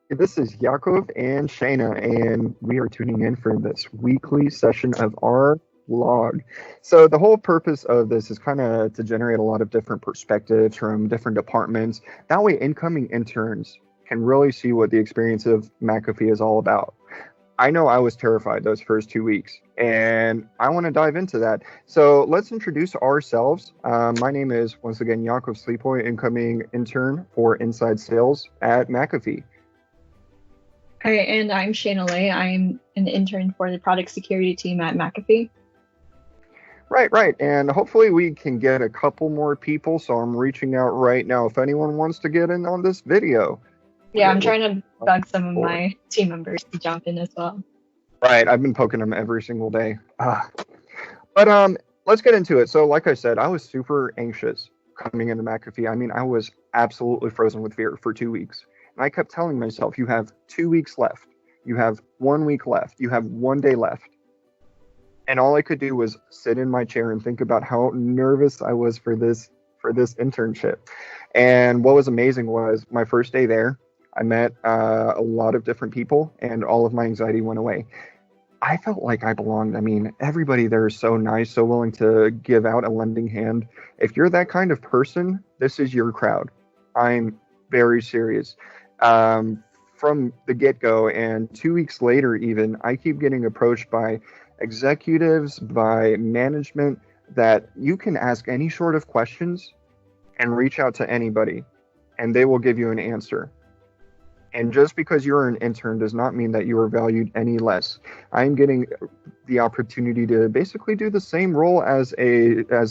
This is Yakov and Shayna, and we are tuning in for this weekly session of our vlog. So, the whole purpose of this is kind of to generate a lot of different perspectives from different departments. That way, incoming interns can really see what the experience of McAfee is all about. I know I was terrified those first 2 weeks, and I want to dive into that. So let's introduce ourselves. My name is, once again, Yakov Sleepoy, incoming intern for inside sales at McAfee. Hi, and I'm Shayna Lay. I'm an intern for the product security team at McAfee. Right, right. And hopefully we can get a couple more people. So I'm reaching out right now. If anyone wants to get in on this video, Yeah, I'm we're trying to bug some of for. my team members to jump in as well. Right. I've been poking them every single day. But let's get into it. So, like I said, I was super anxious coming into McAfee. I mean, I was absolutely frozen with fear for 2 weeks. And I kept telling myself, you have 2 weeks left. You have 1 week left. You have 1 day left. And all I could do was sit in my chair and think about how nervous I was for this internship. And what was amazing was my first day there, I met a lot of different people, and all of my anxiety went away. I felt like I belonged. I mean, everybody there is so nice, so willing to give out a lending hand. If you're that kind of person, this is your crowd. I'm very serious. Um, from the get go, and 2 weeks later, even, I keep getting approached by executives, by management, that you can ask any sort of questions and reach out to anybody, and they will give you an answer. And just because you're an intern does not mean that you are valued any less. I'm getting the opportunity to basically do the same role as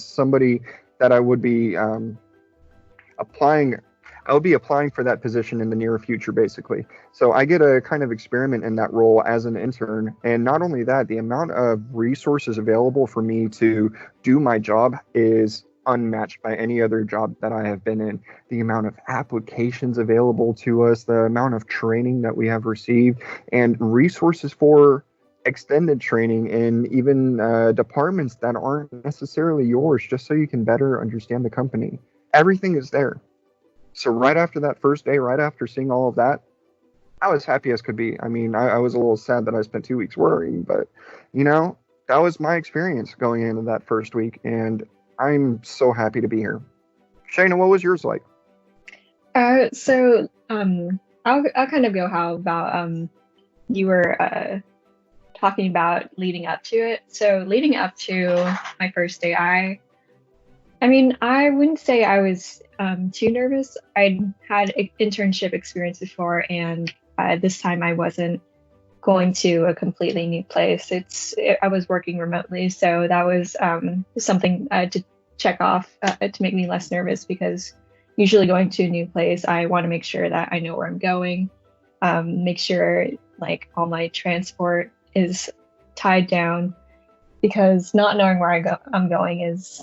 somebody that I would be applying. I would be applying for that position in the near future, basically. So I get a kind of experiment in that role as an intern. And not only that, the amount of resources available for me to do my job is unmatched by any other job that I have been in. The amount of applications available to us, the amount of training that we have received, and resources for extended training in even departments that aren't necessarily yours, just so you can better understand the company. Everything is there. So right after that first day, right after seeing all of that, I was happy as could be. I mean, I was a little sad that I spent 2 weeks worrying, but you know, that was my experience going into that first week, and I'm so happy to be here. Shayna, what was yours like? I'll kind of go how about you were talking about leading up to it. So leading up to my first day, I mean, I wouldn't say I was too nervous. I'd had internship experience before, and this time I wasn't going to a completely new place. I was working remotely, so that was something to check off to make me less nervous because usually going to a new place, I want to make sure that I know where I'm going, make sure like all my transport is tied down because not knowing where I'm going is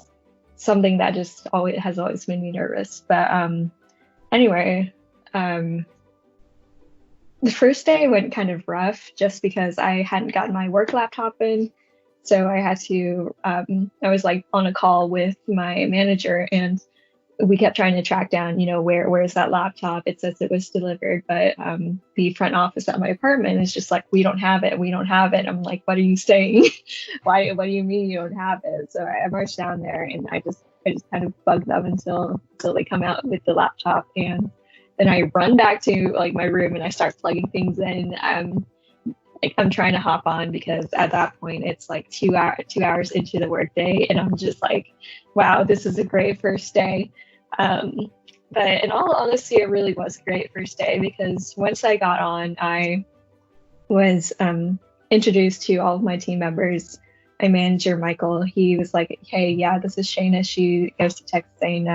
something that just always has always made me nervous. But anyway, the first day went kind of rough just because I hadn't gotten my work laptop in. So I had to, I was like on a call with my manager and we kept trying to track down, where's that laptop? It says it was delivered, but the front office at my apartment is just like, we don't have it. We don't have it. I'm like, what are you saying? What do you mean you don't have it? So I marched down there and I just kind of bugged them until they come out with the laptop. And then I run back to like my room and I start plugging things in. Like I'm trying to hop on because at that point it's like 2 hours into the workday, and I'm just like, wow, this is a great first day. But in all honesty, it really was a great first day because once I got on, I was introduced to all of my team members. My manager, Michael, he was like, hey, yeah, this is Shayna. She goes to text saying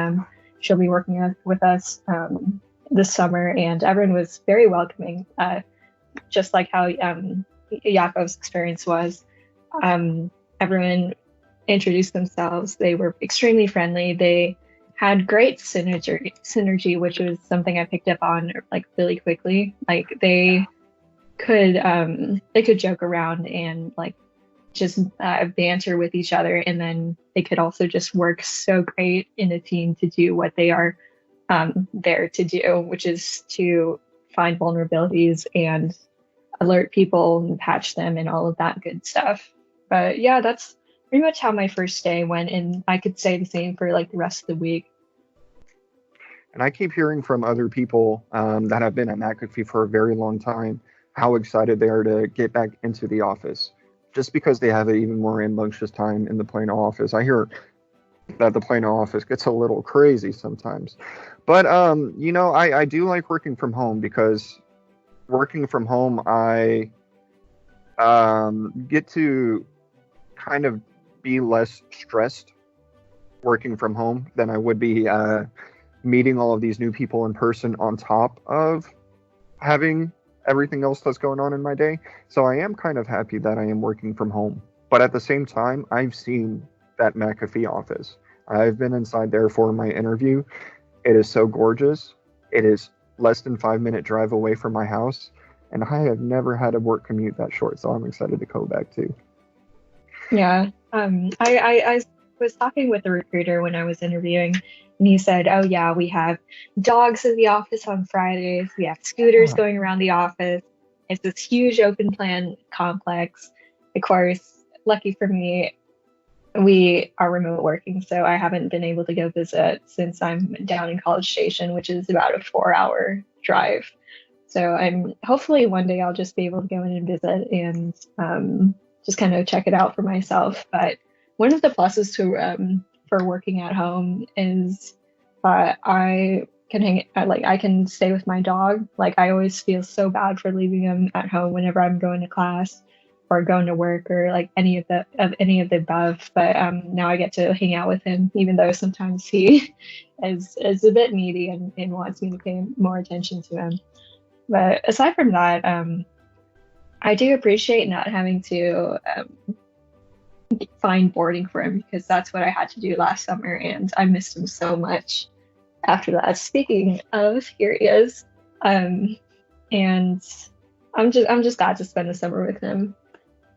she'll be working with us this summer, and everyone was very welcoming. Just like how Yakov's experience was. Everyone introduced themselves. They were extremely friendly. They had great synergy, which was something I picked up on like really quickly. Like they could joke around and like just banter with each other, and then they could also just work so great in a team to do what they are there to do, which is to find vulnerabilities and alert people and patch them and all of that good stuff. But yeah, that's pretty much how my first day went, and I could say the same for like the rest of the week. And I keep hearing from other people that have been at McAfee for a very long time how excited they are to get back into the office, just because they have an even more rambunctious time in the Plano office. I hear that the Plano office gets a little crazy sometimes. But I do like working from home because working from home, I get to kind of be less stressed working from home than I would be meeting all of these new people in person on top of having everything else that's going on in my day. So I am kind of happy that I am working from home. But at the same time, I've seen that McAfee office. I've been inside there for my interview. It is so gorgeous. It is less than 5 minute drive away from my house. And I have never had a work commute that short, so I'm excited to go back too. Yeah. I was talking with the recruiter when I was interviewing, and he said, "Oh yeah, we have dogs in the office on Fridays. We have scooters Yeah. going around the office. It's this huge open plan complex. Of course, lucky for me, we are remote working, so I haven't been able to go visit since I'm down in College Station, which is about a 4 hour drive. So I'm hopefully one day I'll just be able to go in and visit and just kind of check it out for myself. But one of the pluses to for working at home is I can like I can stay with my dog. Like I always feel so bad for leaving him at home whenever I'm going to class or going to work or like any of the above. But now I get to hang out with him, even though sometimes he is a bit needy and wants me to pay more attention to him. But aside from that, I do appreciate not having to find boarding for him because that's what I had to do last summer, and I missed him so much after that. Speaking of, here he is, and I'm just glad to spend the summer with him.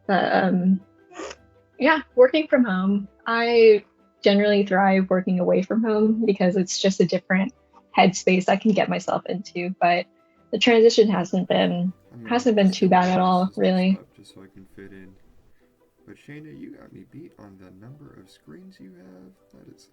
But yeah, working from home, I generally thrive working away from home because it's just a different headspace I can get myself into. But the transition hasn't been too bad at all, really. Just so I can fit in. But Shayna, you got me beat on the number of screens you have. That is